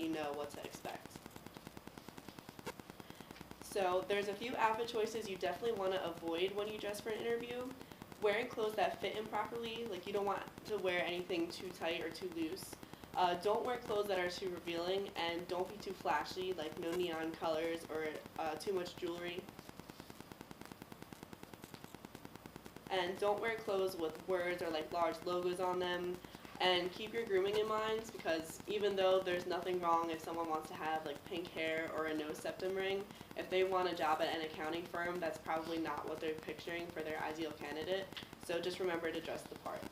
you know what to expect. So there's a few outfit choices you definitely want to avoid when you dress for an interview. Wearing clothes that fit improperly, like you don't want to wear anything too tight or too loose. Don't wear clothes that are too revealing, and don't be too flashy, like no neon colors or too much jewelry. And don't wear clothes with words or like large logos on them. And keep your grooming in mind, because even though there's nothing wrong if someone wants to have like pink hair or a nose septum ring, if they want a job at an accounting firm, that's probably not what they're picturing for their ideal candidate. So just remember to dress the part.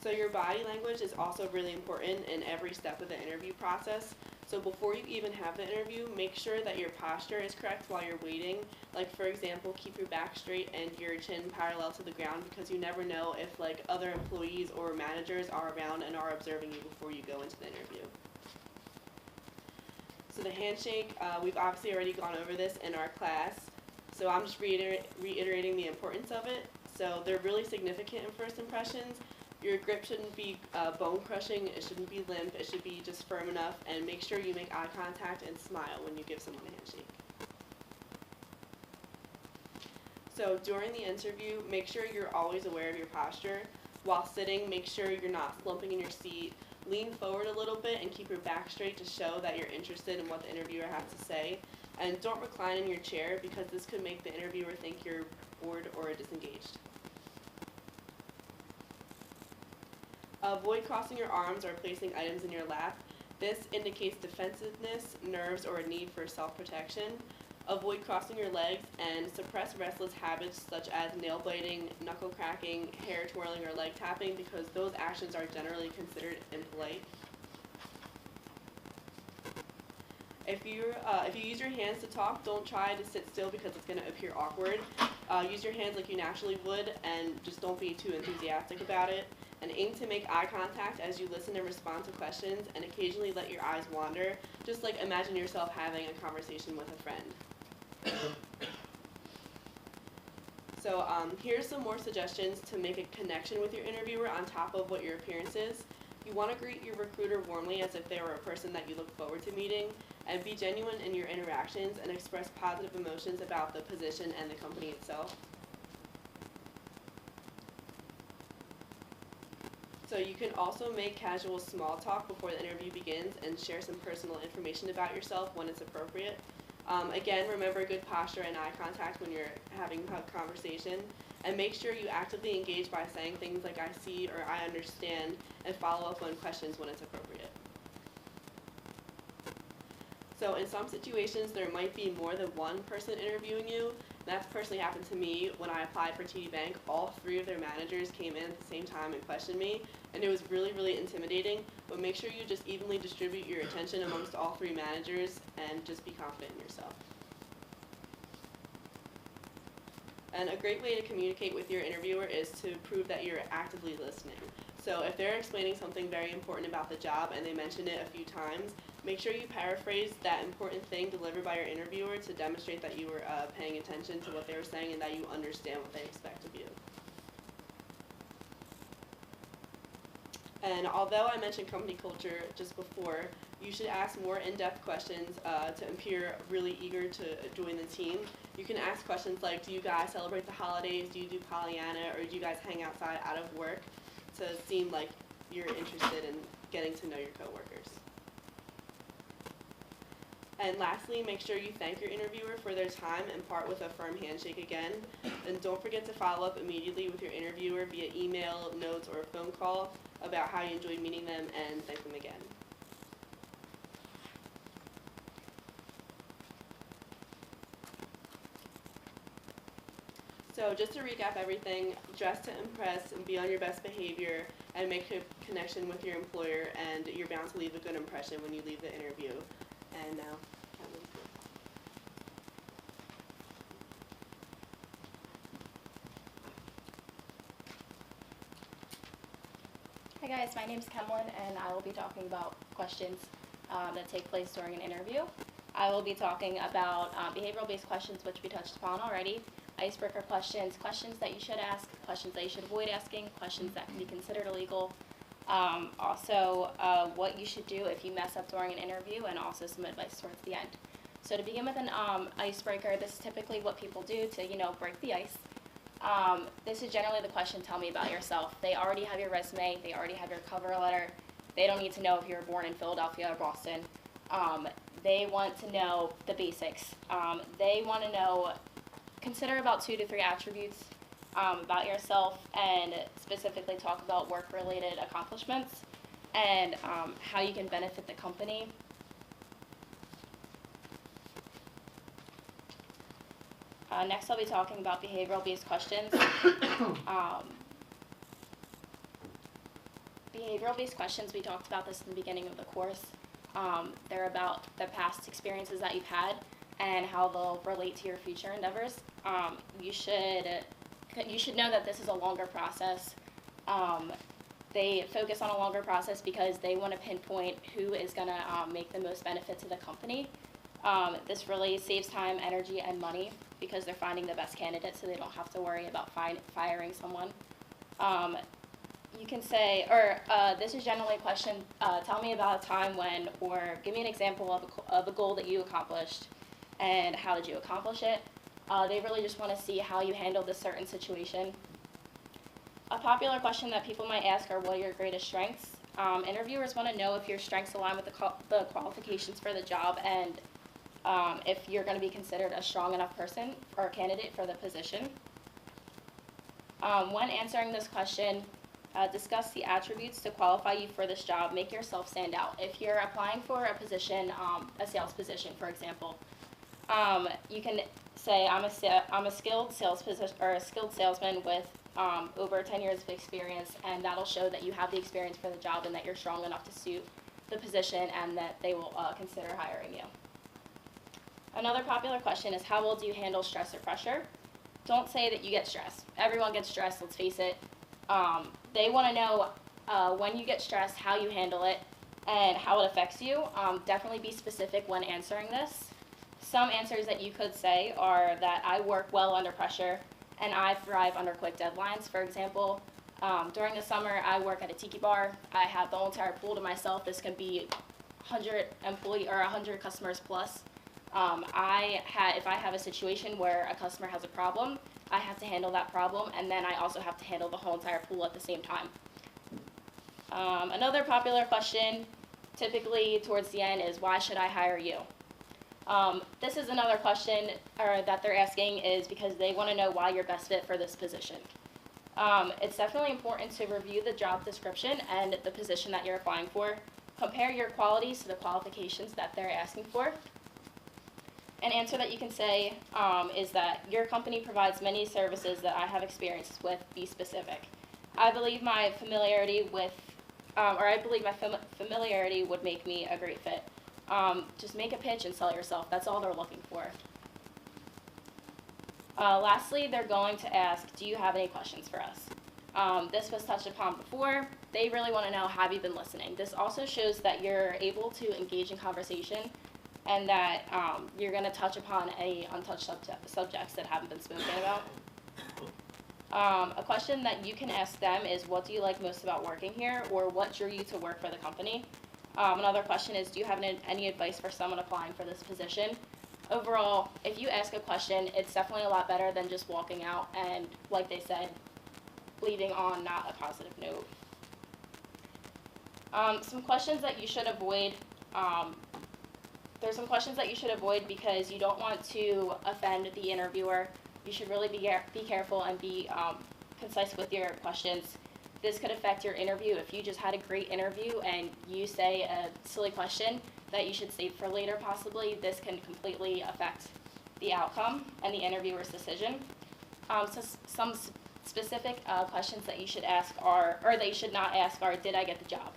So your body language is also really important in every step of the interview process. So before you even have the interview, make sure that your posture is correct while you're waiting. Like for example, keep your back straight and your chin parallel to the ground, because you never know if like other employees or managers are around and are observing you before you go into the interview. So the handshake, we've obviously already gone over this in our class, so I'm just reiterating the importance of it. So they're really significant in first impressions. Your grip shouldn't be bone crushing, it shouldn't be limp, it should be just firm enough, and make sure you make eye contact and smile when you give someone a handshake. So during the interview, make sure you're always aware of your posture. While sitting, make sure you're not slumping in your seat. Lean forward a little bit and keep your back straight to show that you're interested in what the interviewer has to say. And don't recline in your chair, because this could make the interviewer think you're bored or disengaged. Avoid crossing your arms or placing items in your lap. This indicates defensiveness, nerves, or a need for self-protection. Avoid crossing your legs and suppress restless habits such as nail biting, knuckle cracking, hair twirling, or leg tapping, because those actions are generally considered impolite. If you use your hands to talk, don't try to sit still because it's going to appear awkward. Use your hands like you naturally would, and just don't be too enthusiastic about it. And aim to make eye contact as you listen and respond to questions, and occasionally let your eyes wander. Just like imagine yourself having a conversation with a friend. So here's some more suggestions to make a connection with your interviewer on top of what your appearance is. You want to greet your recruiter warmly as if they were a person that you look forward to meeting, and be genuine in your interactions and express positive emotions about the position and the company itself. So you can also make casual small talk before the interview begins and share some personal information about yourself when it's appropriate. Again, remember good posture and eye contact when you're having a conversation, and make sure you actively engage by saying things like "I see" or "I understand," and follow up on questions when it's appropriate. So in some situations, there might be more than one person interviewing you. That's personally happened to me when I applied for TD Bank. All three of their managers came in at the same time and questioned me, and it was really, really intimidating. But make sure you just evenly distribute your attention amongst all three managers, and just be confident in yourself. And a great way to communicate with your interviewer is to prove that you're actively listening. So if they're explaining something very important about the job and they mention it a few times, make sure you paraphrase that important thing delivered by your interviewer to demonstrate that you were paying attention to what they were saying and that you understand what they expect of you. And although I mentioned company culture just before, you should ask more in-depth questions to appear really eager to join the team. You can ask questions like, do you guys celebrate the holidays? Do you do Pollyanna? Or do you guys hang outside out of work? To seem like you're interested in getting to know your coworkers. And lastly, make sure you thank your interviewer for their time and part with a firm handshake again. And don't forget to follow up immediately with your interviewer via email, notes, or a phone call about how you enjoyed meeting them, and thank them again. So just to recap everything, dress to impress and be on your best behavior, and make a connection with your employer, and you're bound to leave a good impression when you leave the interview. And now, Hi guys, my name is Kemlin, and I will be talking about questions that take place during an interview. I will be talking about behavioral-based questions, which we touched upon already, icebreaker questions, questions that you should ask, questions that you should avoid asking, questions that can be considered illegal, Also, what you should do if you mess up during an interview, and also some advice towards the end. So to begin with an icebreaker, this is typically what people do to, break the ice. This is generally the question, tell me about yourself. They already have your resume, they already have your cover letter. They don't need to know if you were born in Philadelphia or Boston. They want to know the basics. They want to know, consider about 2 to 3 attributes about yourself, and specifically talk about work-related accomplishments and how you can benefit the company. Next, I'll be talking about behavioral-based questions. Behavioral-based questions, we talked about this in the beginning of the course. They're about the past experiences that you've had and how they'll relate to your future endeavors. You should know that this is a longer process. They focus on a longer process because they want to pinpoint who is going to make the most benefit to the company. This really saves time, energy, and money because they're finding the best candidate, so they don't have to worry about firing someone. You can say, or this is generally a question, tell me about a time when, or give me an example of a goal that you accomplished and how did you accomplish it. They really just want to see how you handled a certain situation. A popular question that people might ask are, what are your greatest strengths? Interviewers want to know if your strengths align with the qualifications for the job, and if you're going to be considered a strong enough person or candidate for the position. When answering this question, discuss the attributes to qualify you for this job. Make yourself stand out. If you're applying for a position, a sales position, for example, you can say, I'm a skilled salesman with over 10 years of experience, and that'll show that you have the experience for the job and that you're strong enough to suit the position and that they will consider hiring you. Another popular question is, how well do you handle stress or pressure? Don't say that you get stressed. Everyone gets stressed, let's face it. They want to know when you get stressed, how you handle it, and how it affects you. Definitely be specific when answering this. Some answers that you could say are that I work well under pressure and I thrive under quick deadlines. For example, during the summer, I work at a tiki bar. I have the whole entire pool to myself. This can be 100 customers plus. If I have a situation where a customer has a problem, I have to handle that problem, and then I also have to handle the whole entire pool at the same time. Another popular question, typically towards the end, is why should I hire you? This is another question that they're asking is because they want to know why you're best fit for this position. It's definitely important to review the job description and the position that you're applying for. Compare your qualities to the qualifications that they're asking for. An answer that you can say is that your company provides many services that I have experience with. Be specific. I believe my familiarity would make me a great fit. Just make a pitch and sell yourself. That's all they're looking for. Lastly, they're going to ask, do you have any questions for us? This was touched upon before. They really want to know, have you been listening? This also shows that you're able to engage in conversation and that you're going to touch upon any untouched subjects that haven't been spoken about. A question that you can ask them is, what do you like most about working here, or what drew you to work for the company? Another question is, do you have any advice for someone applying for this position? Overall, if you ask a question, it's definitely a lot better than just walking out and, like they said, leaving on not a positive note. Some questions that you should avoid. There's some questions that you should avoid because you don't want to offend the interviewer. You should really be careful and be concise with your questions. This could affect your interview. If you just had a great interview and you say a silly question that you should save for later possibly, this can completely affect the outcome and the interviewer's decision. So some specific questions that you should ask are, or that you should not ask are, did I get the job?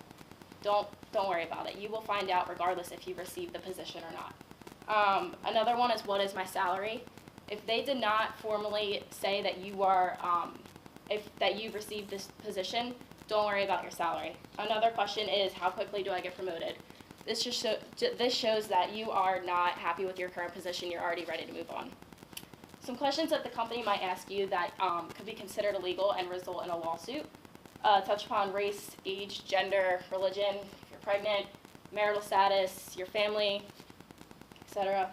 Don't worry about it. You will find out regardless if you receive the position or not. Another one is, what is my salary? If they did not formally say that you are, that you've received this position, don't worry about your salary. Another question is, how quickly do I get promoted? This shows that you are not happy with your current position. You're already ready to move on. Some questions that the company might ask you that could be considered illegal and result in a lawsuit. touch upon race, age, gender, religion, if you're pregnant, marital status, your family, etc.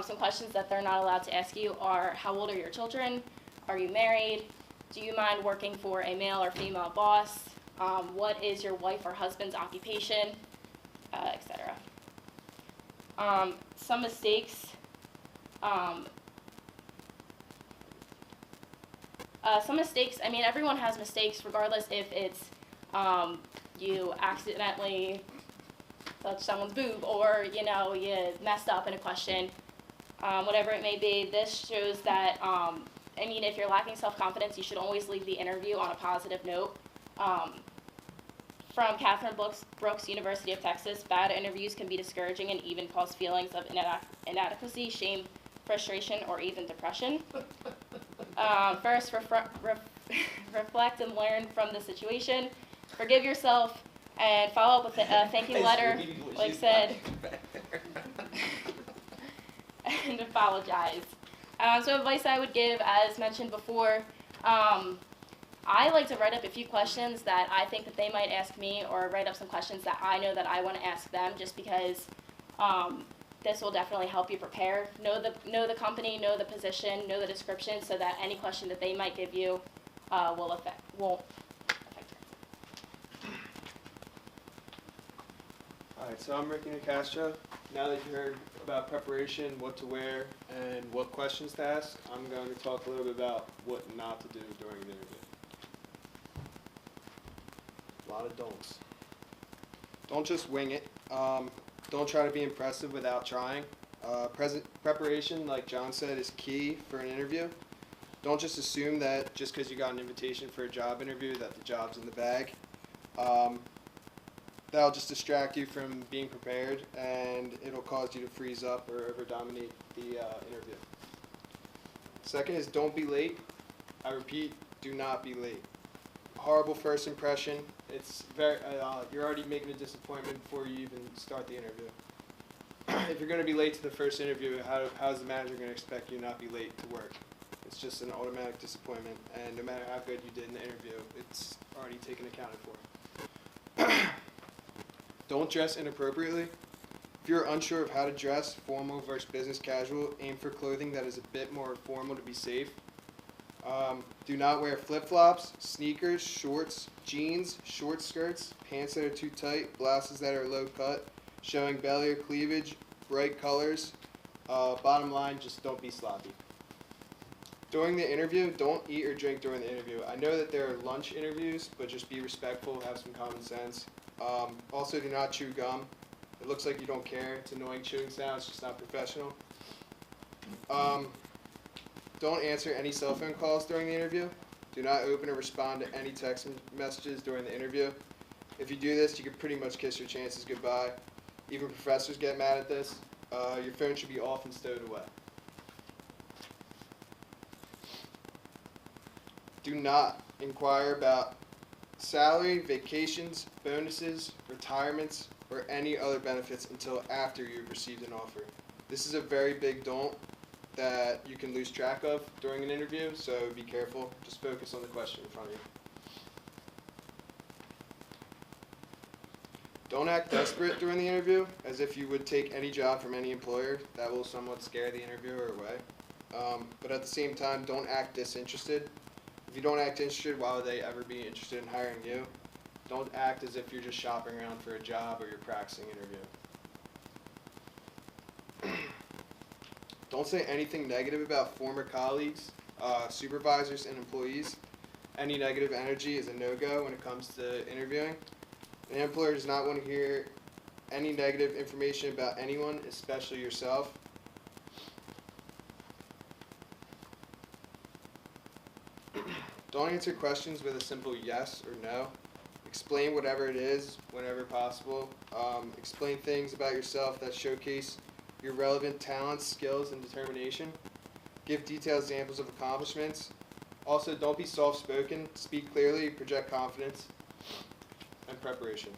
Some questions that they're not allowed to ask you are, how old are your children? Are you married? Do you mind working for a male or female boss? What is your wife or husband's occupation? Etc. Some mistakes. I mean, everyone has mistakes, regardless if it's you accidentally touch someone's boob or, you know, you messed up in a question, whatever it may be. This shows that, I mean, if you're lacking self-confidence, you should always leave the interview on a positive note. From Catherine Brooks, University of Texas, bad interviews can be discouraging and even cause feelings of inadequacy, shame, frustration, or even depression. First, reflect and learn from the situation. Forgive yourself and follow up with a thank you letter, like said, and apologize. So advice I would give, as mentioned before, I like to write up a few questions that I think that they might ask me, or write up some questions that I know that I want to ask them, just because this will definitely help you prepare. Know the company, know the position, know the description, so that any question that they might give you won't affect you. Alright, so I'm Ricky Nicastro. Now that you heard about preparation, what to wear, and what questions to ask, I'm going to talk a little bit about what not to do during the interview. A lot of don'ts. Don't just wing it. Don't try to be impressive without trying. Preparation, like John said, is key for an interview. Don't just assume that just because you got an invitation for a job interview that the job's in the bag. That'll just distract you from being prepared, and it'll cause you to freeze up or over-dominate the interview. Second is, don't be late. I repeat, do not be late. Horrible first impression. It's very you're already making a disappointment before you even start the interview. If you're going to be late to the first interview, how's the manager going to expect you not be late to work? It's just an automatic disappointment, and no matter how good you did in the interview, it's already taken accounted for. Don't dress inappropriately. If you're unsure of how to dress, formal versus business casual, aim for clothing that is a bit more formal to be safe. Do not wear flip-flops, sneakers, shorts, jeans, short skirts, pants that are too tight, blouses that are low cut, showing belly or cleavage, bright colors. Bottom line, just don't be sloppy. During the interview, don't eat or drink during the interview. I know that there are lunch interviews, but just be respectful, have some common sense. Also, do not chew gum. It looks like you don't care. It's annoying chewing sound. It's just not professional. Don't answer any cell phone calls during the interview. Do not open or respond to any text messages during the interview. If you do this, you can pretty much kiss your chances goodbye. Even professors get mad at this. Your phone should be off and stowed away. Do not inquire about salary, vacations, bonuses, retirements, or any other benefits until after you've received an offer. This is a very big don't that you can lose track of during an interview, so be careful. Just focus on the question in front of you. Don't act desperate during the interview, as if you would take any job from any employer. That will somewhat scare the interviewer away. But at the same time, don't act disinterested. If you don't act interested, why would they ever be interested in hiring you? Don't act as if you're just shopping around for a job or you're practicing interview. Don't say anything negative about former colleagues, supervisors, and employees. Any negative energy is a no-go when it comes to interviewing. An employer does not want to hear any negative information about anyone, especially yourself. Don't answer questions with a simple yes or no. Explain whatever it is whenever possible. Explain things about yourself that showcase your relevant talents, skills, and determination. Give detailed examples of accomplishments. Also, don't be soft-spoken. Speak clearly, project confidence, and preparation.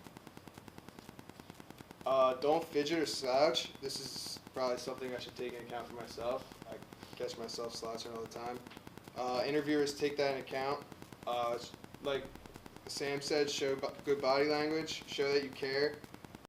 Don't fidget or slouch. This is probably something I should take into account for myself. I catch myself slouching all the time. Interviewers take that into account. Like Sam said, show good body language, show that you care,